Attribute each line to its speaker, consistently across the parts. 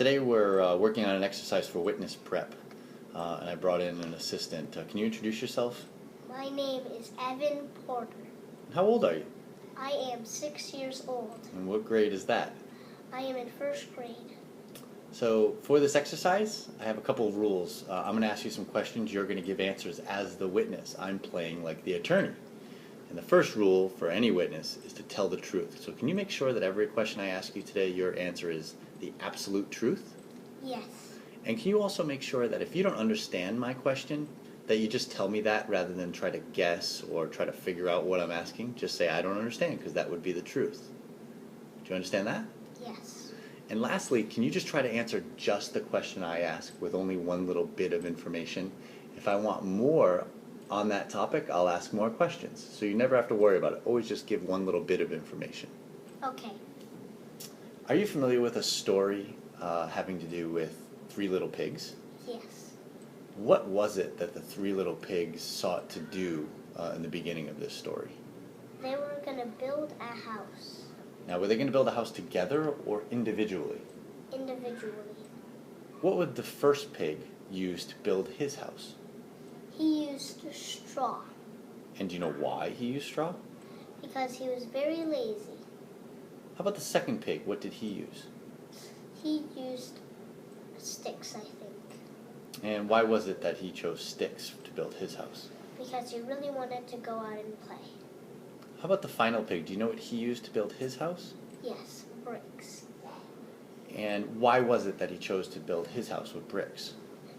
Speaker 1: Today we're working on an exercise for witness prep, and I brought in an assistant. Can you introduce yourself?
Speaker 2: My name is Evan Porter.
Speaker 1: How old are you?
Speaker 2: I am 6 years old.
Speaker 1: And what grade is that?
Speaker 2: I am in first grade.
Speaker 1: So for this exercise, I have a couple of rules. I'm going to ask you some questions. You're going to give answers as the witness. I'm playing like the attorney. And the first rule for any witness is to tell the truth. So can you make sure that every question I ask you today, your answer is the absolute truth?
Speaker 2: Yes.
Speaker 1: And can you also make sure that if you don't understand my question, that you just tell me that rather than try to guess or try to figure out what I'm asking? Just say, I don't understand, because that would be the truth. Do you understand that?
Speaker 2: Yes.
Speaker 1: And lastly, can you just try to answer just the question I ask with only one little bit of information? If I want more on that topic, I'll ask more questions. So you never have to worry about it. Always just give one little bit of information.
Speaker 2: Okay.
Speaker 1: Are you familiar with a story having to do with three little pigs?
Speaker 2: Yes.
Speaker 1: What was it that the three little pigs sought to do in the beginning of this story?
Speaker 2: They were going to build a house.
Speaker 1: Now, were they going to build a house together or individually?
Speaker 2: Individually.
Speaker 1: What would the first pig use to build his house?
Speaker 2: He used straw.
Speaker 1: And do you know why he used straw?
Speaker 2: Because he was very lazy.
Speaker 1: How about the second pig? What did he use?
Speaker 2: He used sticks, I think.
Speaker 1: And why was it that he chose sticks to build his house?
Speaker 2: Because he really wanted to go out and play.
Speaker 1: How about the final pig? Do you know what he used to build his house?
Speaker 2: Yes, bricks.
Speaker 1: And why was it that he chose to build his house with bricks?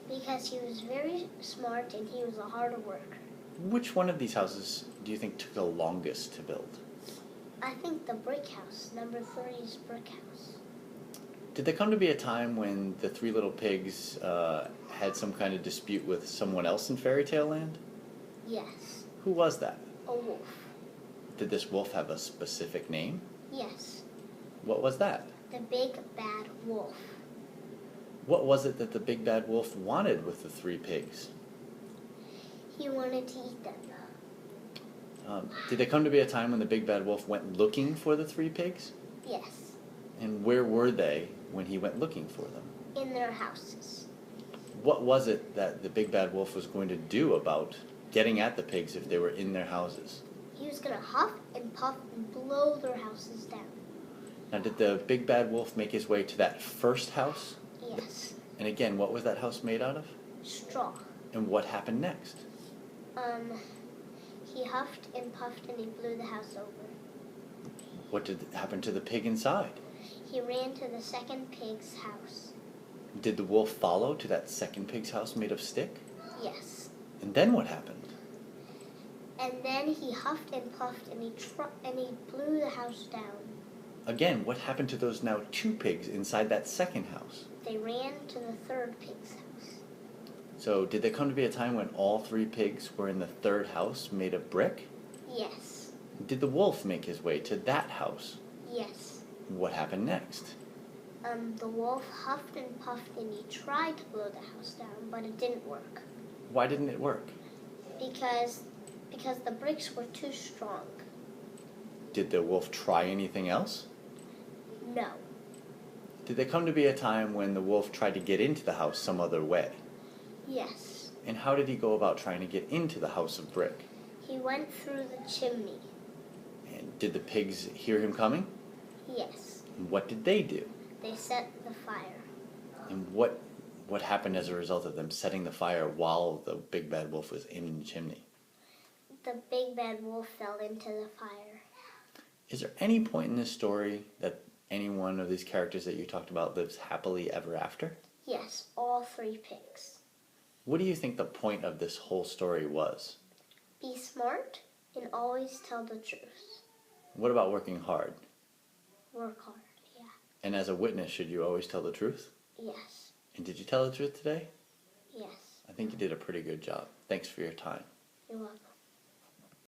Speaker 2: Because he was very smart and he was a hard worker.
Speaker 1: Which one of these houses do you think took the longest to build?
Speaker 2: I think the brick house, number 3's brick house.
Speaker 1: Did there come to be a time when the three little pigs had some kind of dispute with someone else in fairy tale land?
Speaker 2: Yes.
Speaker 1: Who was that?
Speaker 2: A wolf.
Speaker 1: Did this wolf have a specific name?
Speaker 2: Yes.
Speaker 1: What was that?
Speaker 2: The big bad wolf.
Speaker 1: What was it that the big bad wolf wanted with the three pigs?
Speaker 2: He wanted to eat them.
Speaker 1: Did there come to be a time when the big bad wolf went looking for the three pigs?
Speaker 2: Yes.
Speaker 1: And where were they when he went looking for them?
Speaker 2: In their houses.
Speaker 1: What was it that the big bad wolf was going to do about getting at the pigs if they were in their houses?
Speaker 2: He was going to huff and puff and blow their houses down.
Speaker 1: Now, did the big bad wolf make his way to that first house?
Speaker 2: Yes.
Speaker 1: And again, what was that house made out of?
Speaker 2: Straw.
Speaker 1: And what happened next?
Speaker 2: He huffed and puffed and he blew the house over.
Speaker 1: What did happen to the pig inside?
Speaker 2: He ran to the second pig's house.
Speaker 1: Did the wolf follow to that second pig's house made of stick?
Speaker 2: Yes.
Speaker 1: And then what happened?
Speaker 2: And then he huffed and puffed and he blew the house down.
Speaker 1: Again, what happened to those now two pigs inside that second house?
Speaker 2: They ran to the third pig's house.
Speaker 1: So did there come to be a time when all three pigs were in the third house made of brick?
Speaker 2: Yes.
Speaker 1: Did the wolf make his way to that house?
Speaker 2: Yes.
Speaker 1: What happened next?
Speaker 2: The wolf huffed and puffed and he tried to blow the house down, but it didn't work.
Speaker 1: Why didn't it work?
Speaker 2: Because the bricks were too strong.
Speaker 1: Did the wolf try anything else?
Speaker 2: No.
Speaker 1: Did there come to be a time when the wolf tried to get into the house some other way?
Speaker 2: Yes.
Speaker 1: And how did he go about trying to get into the house of brick?
Speaker 2: He went through the chimney.
Speaker 1: And did the pigs hear him coming?
Speaker 2: Yes.
Speaker 1: And what did they do?
Speaker 2: They set the fire.
Speaker 1: And what happened as a result of them setting the fire while the big bad wolf was in the chimney?
Speaker 2: The big bad wolf fell into the fire.
Speaker 1: Is there any point in this story that any one of these characters that you talked about lives happily ever after?
Speaker 2: Yes, all three pigs.
Speaker 1: What do you think the point of this whole story was?
Speaker 2: Be smart and always tell the truth.
Speaker 1: What about working hard?
Speaker 2: Work hard, yeah.
Speaker 1: And as a witness, should you always tell the truth?
Speaker 2: Yes.
Speaker 1: And did you tell the truth today?
Speaker 2: Yes.
Speaker 1: I think you did a pretty good job. Thanks for your time.
Speaker 2: You're welcome.